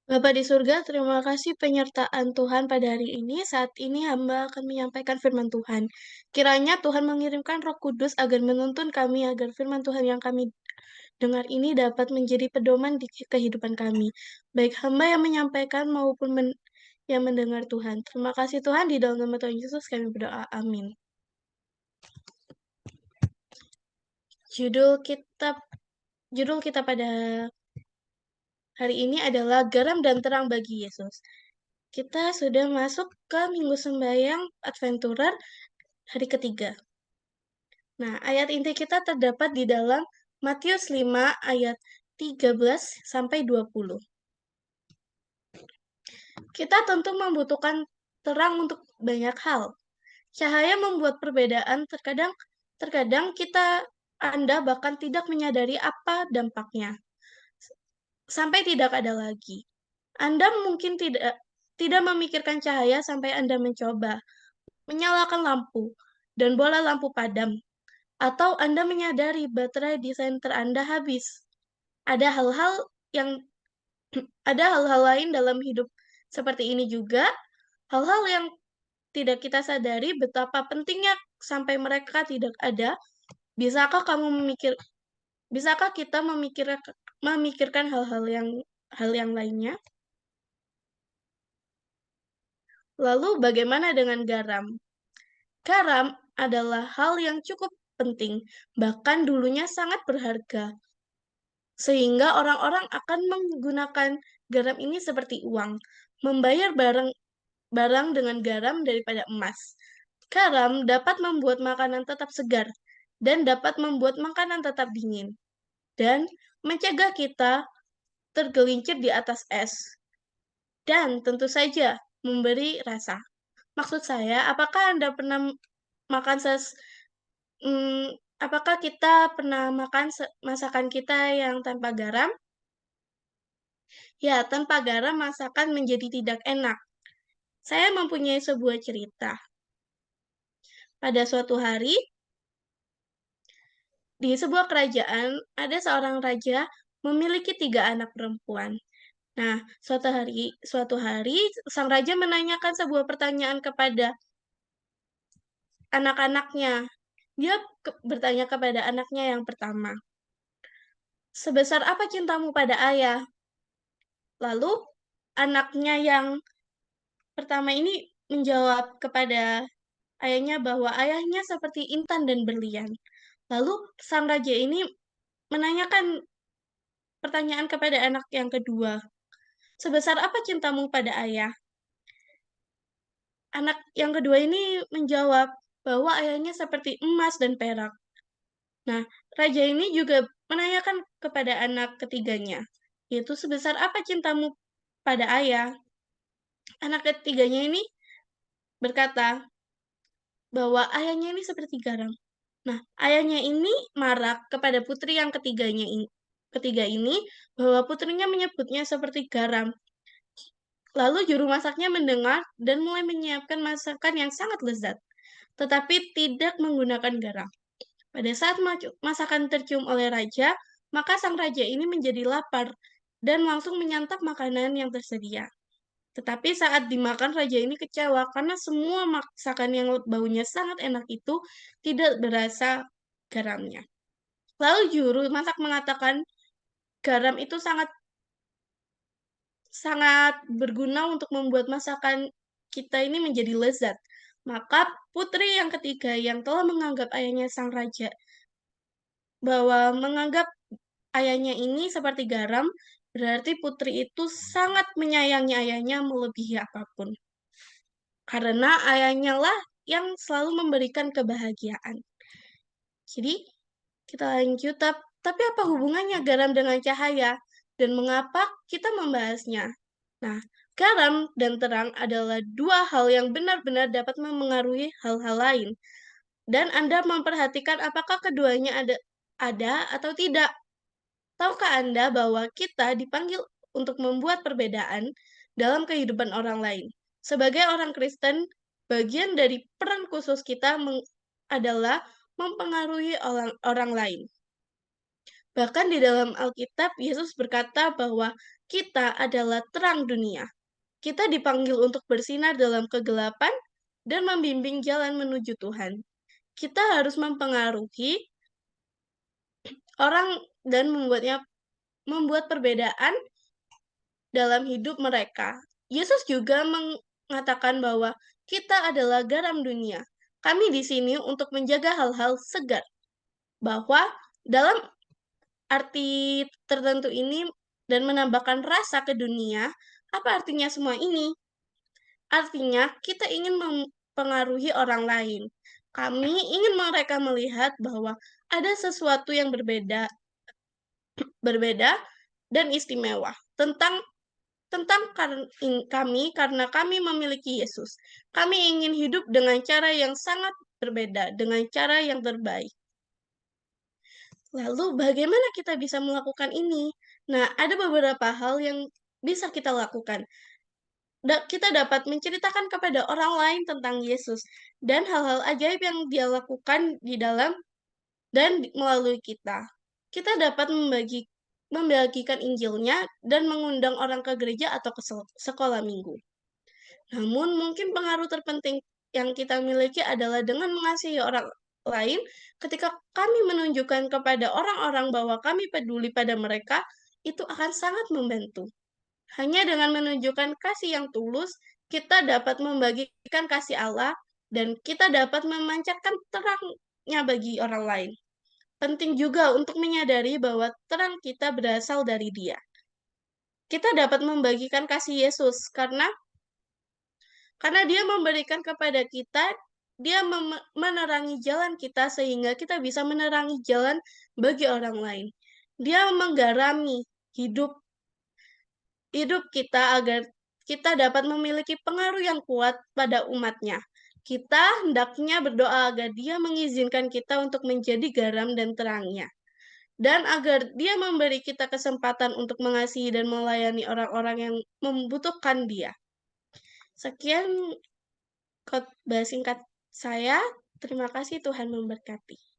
Bapa di surga, terima kasih penyertaan Tuhan pada hari ini. Saat ini hamba akan menyampaikan firman Tuhan. Kiranya Tuhan mengirimkan Roh Kudus agar menuntun kami, agar firman Tuhan yang kami dengar ini dapat menjadi pedoman di kehidupan kami. Baik hamba yang menyampaikan maupun yang mendengar Tuhan. Terima kasih Tuhan, di dalam nama Tuhan Yesus kami berdoa. Amin. Judul kita pada hari ini adalah Garam dan Terang bagi Yesus. Kita sudah masuk ke Minggu Sembahyang Adventurer hari ketiga. Nah, ayat inti kita terdapat di dalam Matius 5 ayat 13 sampai 20. Kita tentu membutuhkan terang untuk banyak hal. Cahaya membuat perbedaan, terkadang Anda bahkan tidak menyadari apa dampaknya. Sampai tidak ada lagi. Anda mungkin tidak memikirkan cahaya sampai Anda mencoba menyalakan lampu dan bola lampu padam, atau Anda menyadari baterai di senter Anda habis. Ada hal-hal yang ada hal-hal lain dalam hidup seperti ini juga, hal-hal yang tidak kita sadari betapa pentingnya sampai mereka tidak ada. Bisakah kamu bisakah kita memikirkan hal yang lainnya? Lalu bagaimana dengan garam? Garam adalah hal yang cukup penting, bahkan dulunya sangat berharga, sehingga orang-orang akan menggunakan garam ini seperti uang, membayar barang dengan garam daripada emas. Garam dapat membuat makanan tetap segar dan dapat membuat makanan tetap dingin, dan mencegah kita tergelincir di atas es, dan tentu saja memberi rasa. Maksud saya, makan ses Hmm, apakah kita pernah makan masakan kita yang tanpa garam? Ya, tanpa garam masakan menjadi tidak enak. Saya mempunyai sebuah cerita. Pada suatu hari, di sebuah kerajaan, ada seorang raja memiliki 3 anak perempuan. Nah, suatu hari, sang raja menanyakan sebuah pertanyaan kepada anak-anaknya. Dia bertanya kepada anaknya yang pertama, "Sebesar apa cintamu pada ayah?" Lalu anaknya yang pertama ini menjawab kepada ayahnya bahwa ayahnya seperti intan dan berlian. Lalu sang raja ini menanyakan pertanyaan kepada anak yang kedua, "Sebesar apa cintamu pada ayah?" Anak yang kedua ini menjawab bahwa ayahnya seperti emas dan perak. Nah, raja ini juga menanyakan kepada anak ketiganya, yaitu sebesar apa cintamu pada ayah? Anak ketiganya ini berkata bahwa ayahnya ini seperti garam. Nah, ayahnya ini marah kepada putri yang ketiga ini bahwa putrinya menyebutnya seperti garam. Lalu juru masaknya mendengar dan mulai menyiapkan masakan yang sangat lezat, tetapi tidak menggunakan garam. Pada saat masakan tercium oleh raja, maka sang raja ini menjadi lapar dan langsung menyantap makanan yang tersedia. Tetapi saat dimakan, raja ini kecewa karena semua masakan yang baunya sangat enak itu tidak berasa garamnya. Lalu juru masak mengatakan garam itu sangat sangat berguna untuk membuat masakan kita ini menjadi lezat. Maka putri yang ketiga yang telah menganggap ayahnya sang raja bahwa menganggap ayahnya ini seperti garam, berarti putri itu sangat menyayangi ayahnya melebihi apapun. Karena ayahnya lah yang selalu memberikan kebahagiaan. Jadi, kita lanjut. Tapi apa hubungannya garam dengan cahaya? Dan mengapa kita membahasnya? Nah, garam dan terang adalah 2 hal yang benar-benar dapat memengaruhi hal-hal lain. Dan Anda memperhatikan apakah keduanya ada atau tidak. Tahukah Anda bahwa kita dipanggil untuk membuat perbedaan dalam kehidupan orang lain? Sebagai orang Kristen, bagian dari peran khusus kita adalah mempengaruhi orang lain. Bahkan di dalam Alkitab, Yesus berkata bahwa kita adalah terang dunia. Kita dipanggil untuk bersinar dalam kegelapan dan membimbing jalan menuju Tuhan. Kita harus mempengaruhi orang dan membuat perbedaan dalam hidup mereka. Yesus juga mengatakan bahwa kita adalah garam dunia. Kami di sini untuk menjaga hal-hal segar. Bahwa dalam arti tertentu ini dan menambahkan rasa ke dunia, apa artinya semua ini? Artinya kita ingin mempengaruhi orang lain. Kami ingin mereka melihat bahwa ada sesuatu yang berbeda dan istimewa tentang kami karena kami memiliki Yesus. Kami ingin hidup dengan cara yang sangat berbeda, dengan cara yang terbaik. Lalu bagaimana kita bisa melakukan ini? Nah, ada beberapa hal yang bisa kita lakukan. Kita dapat menceritakan kepada orang lain tentang Yesus dan hal-hal ajaib yang dia lakukan di dalam dan melalui kita. Kita dapat membagikan Injilnya dan mengundang orang ke gereja atau ke sekolah minggu. Namun mungkin pengaruh terpenting yang kita miliki adalah dengan mengasihi orang lain ketika kami menunjukkan kepada orang-orang bahwa kami peduli pada mereka, itu akan sangat membantu. Hanya dengan menunjukkan kasih yang tulus, kita dapat membagikan kasih Allah dan kita dapat memancarkan terangnya bagi orang lain. Penting juga untuk menyadari bahwa terang kita berasal dari Dia. Kita dapat membagikan kasih Yesus karena Dia memberikan kepada kita, dia menerangi jalan kita sehingga kita bisa menerangi jalan bagi orang lain. Dia menggarami hidup hidup kita agar kita dapat memiliki pengaruh yang kuat pada umatnya. Kita hendaknya berdoa agar dia mengizinkan kita untuk menjadi garam dan terangnya. Dan agar dia memberi kita kesempatan untuk mengasihi dan melayani orang-orang yang membutuhkan dia. Sekian khotbah singkat saya. Terima kasih, Tuhan memberkati.